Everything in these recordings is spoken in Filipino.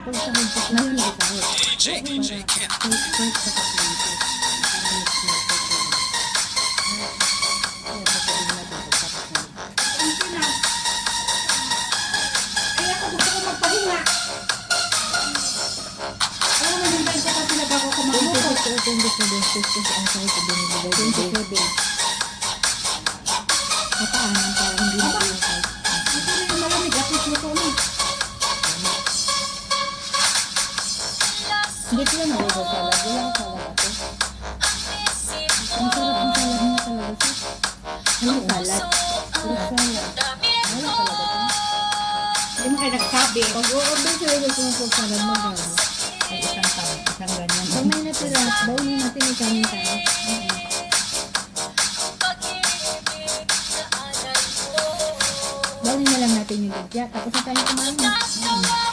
Pag sa higpit na yun, isahot. DJ Ken. First sa kapilito. Para mix na ito. Kaya sasabihin na dito. Tapos na. Hindi na. Kaya ako gusto ko magpahinga. Alam mo, yung guys, kapag sila bago ko magpahinga. 27 ang sahot ko binibigay. 27. Kapaanan para hindi na yung sahot. Ito na yung malamig. At least luto na. Hindi ko na nalagay salad. Wala ko salad ako. Ang sarap ang salad niya talaga siya. Ano salad? Fruit salad. Wala talaga ito. Hindi mo kayo nagsabi. Pag o-order sila yung fruit salad mo gano'n. Ay, isang tao. Isang ganyan. Pag may natira, bawin natin may kanin tayo. Bawin na lang natin yung bigya. Tapos na tayo kumain.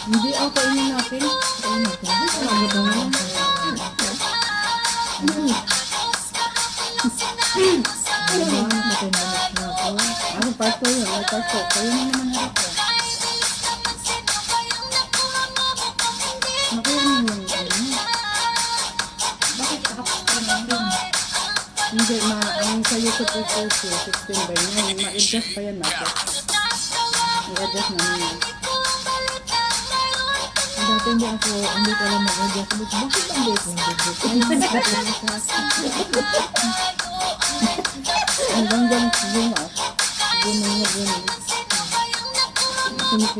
Hindi ako kainin natin. Kainin natin. Hindi ko magabaw na lang. Ano ba? Nakatay na ako. Ano part ko yun? Ano part ko? Kayo na naman harap ko. Nakuha mo yung ano? Bakit nakapagpahinga? Hindi, ang sa YouTube po 16 by 9. Ma-adjust pa yan natin. I-adjust namin yan. Dati hindi ko alam mag-adjust. Bakit ang date ng video? Hanggang dyan, bunga. Bunga na bunga. Sumukha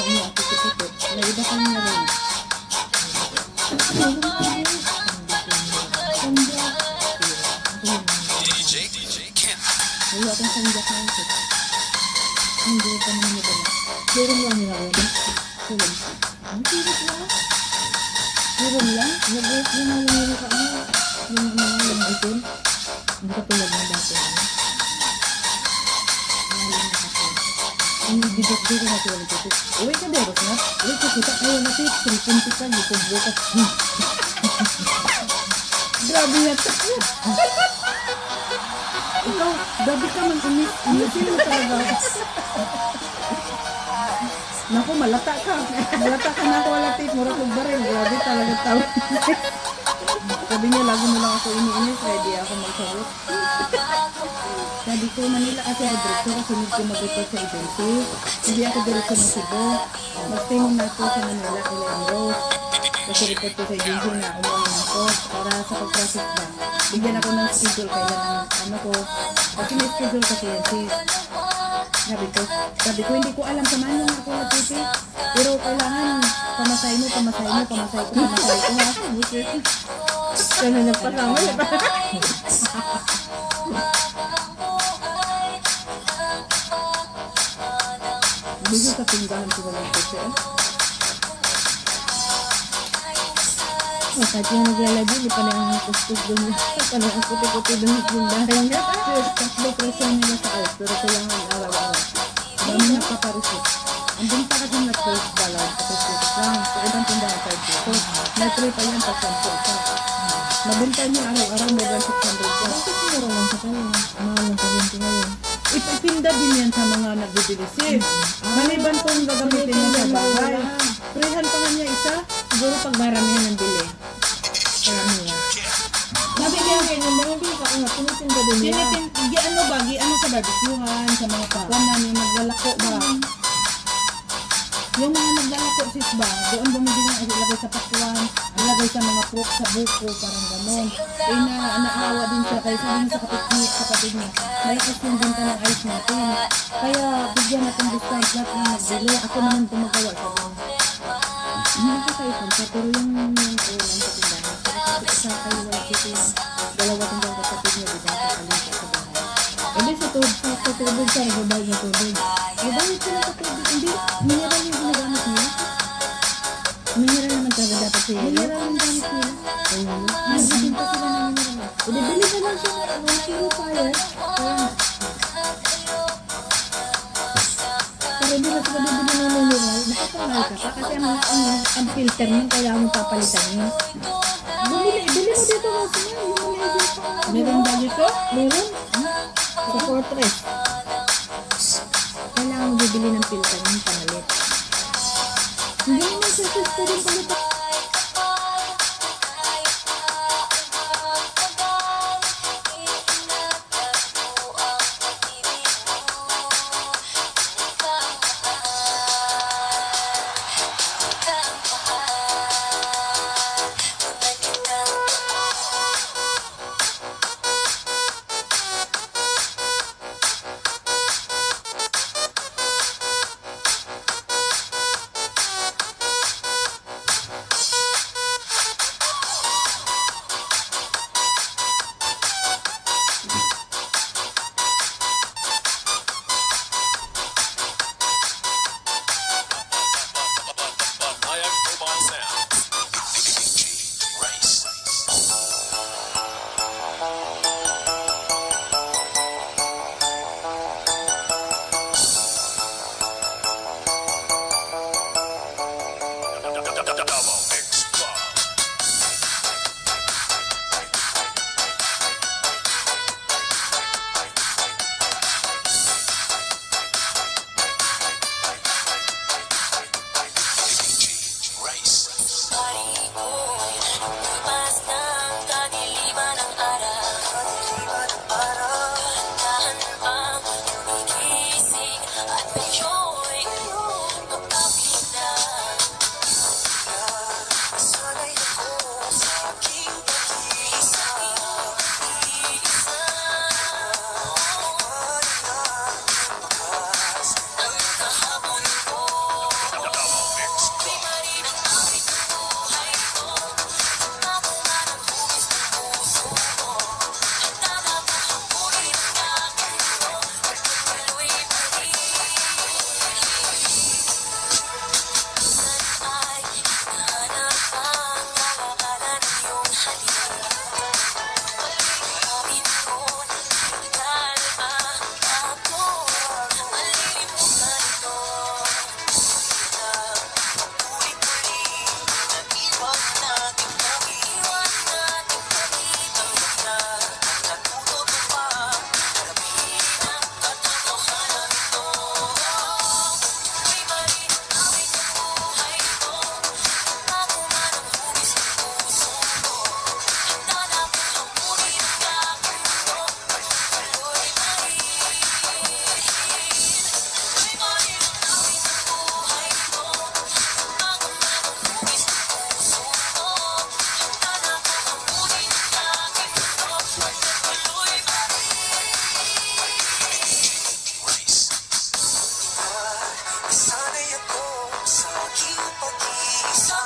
niya ako tipipit. May iba kang na rin. DJ Ken. Wala akong sanjak na ito. Hindi pa naman nila. Serum lang nila ako. Serum. Ang sirit lang. Serum lang. Nag-work na lang yung mukha mo. Yung itim. Hindi ka tulad ng dati. Lalo na kasi. Ang bidok-bidok na tulad ito. Uwi ka deros na. Uwi ka kita. Ayaw na tit. Silipunti ka. Gipog bukas. Grabe na ito. Ikaw, grabe ka man umis. Umisin mo talaga. Naku, malata ka. Malata ka na ako wala tape. Mura kong baril. Grabe talaga tao. Sabi niya, lagi mo lang ako iniinis. Ready ako magsagot. Sabi ko, Manila kasi ako diretso kasi need ko mag-report sa agency. Hindi ako diretso ng Cebu. Mag-stay muna ako sa Manila, Ilan Rose. Kasi report ko sa agency na umuwi ako para sa pag-process ba. Bigyan ako ng schedule kailan ano ko. Kasi may schedule kasi yan sis. Sabi ko, hindi ko alam sa manong ako na titi. Pero kailangan pamasay mo ha. Busit. Kaya nagpasama yun. Bigo sa pinggan ko lang titi. Kahit yung naglalagay, hindi pa lang ang kuskus doon. Parang ang puti-puti doon yung dahil niya. Tatlo presyon nila sa out, pero kailangan araw-araw. Dami nagpaparisip. Ang binta kasi na $12 parisip lang. Sa ibang tindahan $5. May 3 pa yan, pa 10. Mabinta niya araw-araw, may 600 pa. Bakit mura lang sa kayo? Mahal lang sa binti ngayon. Ipinda din yan sa mga nagbibilisip. Maliban kung gagamitin niya sa bahay. Prehan pa nga niya isa. Siguro pag maramihan ng bili. Maramihan. Nabigyan kayo ng mga bili ka nga. Tinitinda din niya. Ano sa barbecuehan, sa mga kapwan namin, naglalako ba? Yung mga naglalako sis ba, doon bumili ng ilagay sa pakwan, ilagay sa mga pork sa buko, parang gano'n. Naawa din siya, kaya sabi niya sa kapatid niya, may kasi yung binta ng ice natin. Kaya bigyan natin discount lahat ng nagbili. Ako naman tumagawa sa doon. Hindi nakakaipon siya, pero yung ulam sa tindahan. Kasi sa kayo wala dito yung dalawa tindahan kapatid niya, di ba? Kakalita sa bahay. Edi sa tubig siya, nagbabayad ng tubig. Nagbabayad sila sa tubig. Hindi, mineral yung ginagamit nila. Mineral naman talaga dapat sila. Mineral yung gamit nila. Ayun. Nagbitinta sila ng mineral. Edi, bili ka lang siya ng purifier. Kaya, pero hindi na sila bibili ng mineral. Nakapangay ka pa. Kasi ang filter niya, kaya mo papalitan niya. Bili mo dito kasi nga. Meron ba dito? Meron. Sa Fortress. Kailangan mo bibili ng filter ng panalit. Hindi naman exercise ko din pala. Banayad Urban Sounds. DJ Rice. Double Mix Club. DJ Rice. Double Mix Club. Rice. Sana'y ako sa aking pag-iisa.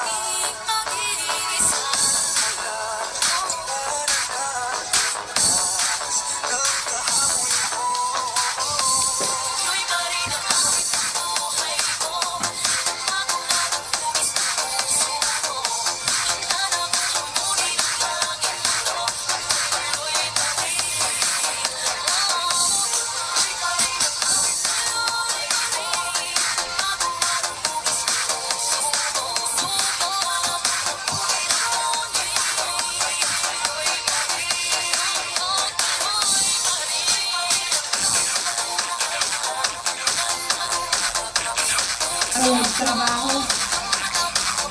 Ang trabaho.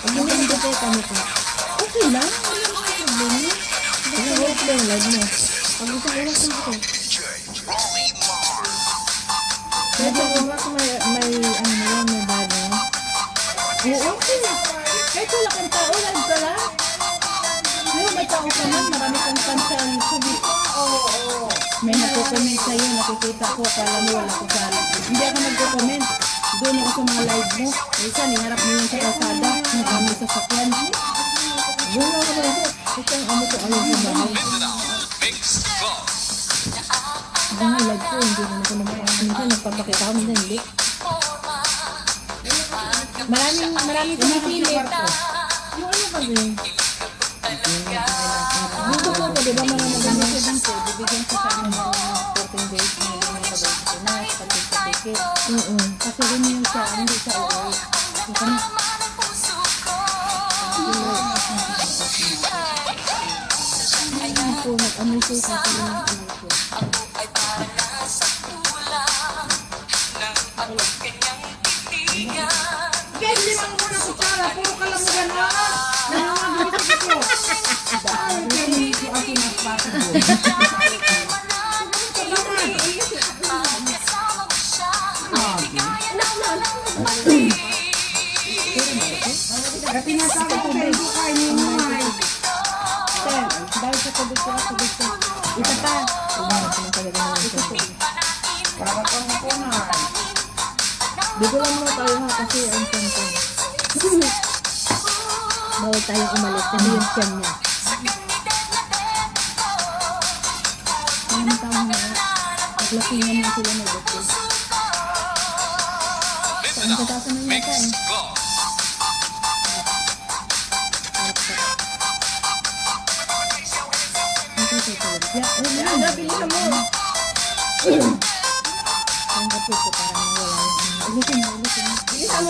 Pag hindi kami ko. Okay lang. Wala mga problema. Kasi work lang live mo. Pag gusto ko lang ko. DJ Rolly Mar. Medyo oras may ano na yan, may bago. Oo, okay. Kahit wala kang tao, live ka lang. Pero may tao ka man, marami kang kanta ang YouTube. May nagko-comment sa'yo, nakikita ko, akala mo wala ko sa hindi ako nagko-comment. Doon ako sa mga live mo. Minsan, iharap mo yun sa kalsada, ng kami sa sakyan. Doon ako na ako. Ito ang amo ko ayaw sa bahay. Mix Club. Ang live ko, hindi naman ako nagpapakita. Minsan, nagpapakita ako, minsan hindi. Maraming pumipili. Yung ano kasi? Gusto ko ko, di ba mga nagamit ko din ko, bibigyan ko sa amin ng 14 days na hindi mo pagod ko na, pati-ticket. Kasi rin yung siya, hindi siya uuwi. Ito na. Ayun po, nag-amoy ko sa akin ng amoy ko. Kaya hindi man muna kutsara po. gano'n. Nangangabulit ko. Dahil kayo ko as soon as possible. Kasi nasabi ko kayo ko kayo ni Umay. Ten, dahil sa tubig ko, tubig ko. Isa pa. Para kang makunay. Dito lang muna tayo ha, kasi ang tiyan ko. Bawal tayong umalis kasi yung tiyan niya. Ngayon tayo na. Naglasingan na sila na doktor. Saan katasa na yata eh. Nabili na mo. Ang kapit ko parang nawala yung ulitin mo. Isa mo.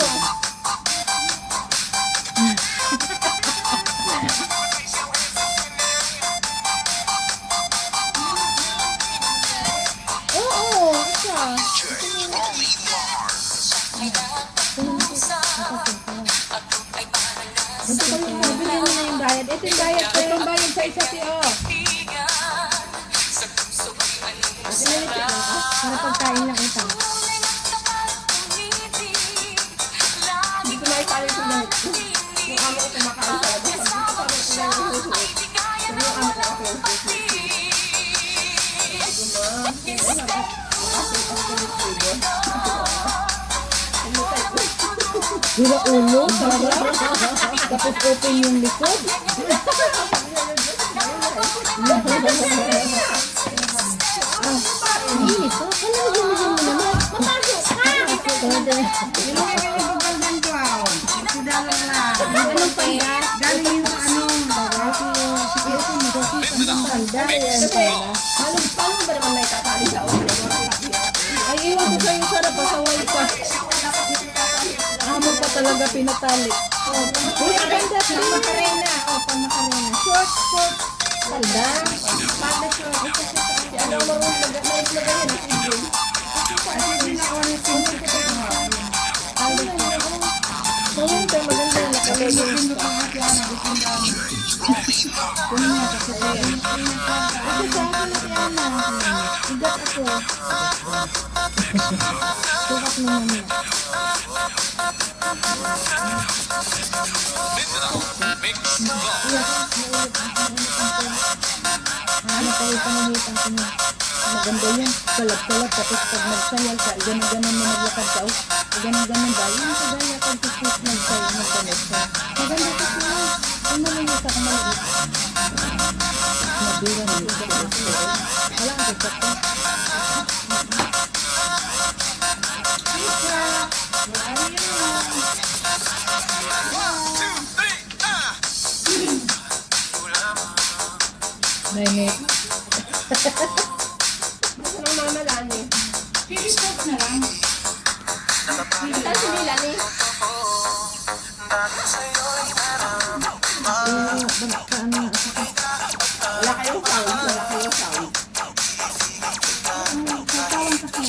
Oo, isa. Ito ko yung mabili mo na yung bayad. Ito yung bayad ko. Ito yung bayad sa isa tiyo. Para pagkain lang ito. Hindi ko naitali ko lahat. Yung amo ko kumakain sa labas. Sabi ko sa ito lang yung susunod. Sabi yung amo ko ako yung susunod. Dira ulo, sarap. Tapos open yung likod. Init ko. Kala mo mo naman. Mapasok ka! Nilungay kayo yung bagandang clown. Sidalang lang. Anong panda? Galing yung ano. Paano ba naman may tatali sa ulo? Ay, iwan ko sa'yo sarap. Pasaway pa. Amo pa talaga pinatali. Uy, ang ganda. Pang makarena. Pang makarena. Short, short. Panda. Panda short. Ano marunong lagay yan? Kasi hindi na ako nasinsin ko ito. Panda short. So, yun tayo maganda yung nakalagay. Hindi ko nga kaya nabitindan. Kunin nga kasi tayo. Ako sa akin na yan na. Igat ako. Sukat mo naman. Ano tayo panahitan ko niya. Maganda yun. Kalab-kalab. Tapos pag nagsayal ka, ganun-ganun mo naglakad ka. Ganun-ganun ba? Yung kagaya pag kuskus nagsayal, nagkalit ka. Maganda kasi yun. Ano naman yung sa kamaliit? Madura na yung wala ang tutok ko. Mainit. Ano mama lani? Pili sauce na lang. Saan si Milani? Wala kayong sound. Wala kayong sound. Sa tawang kasi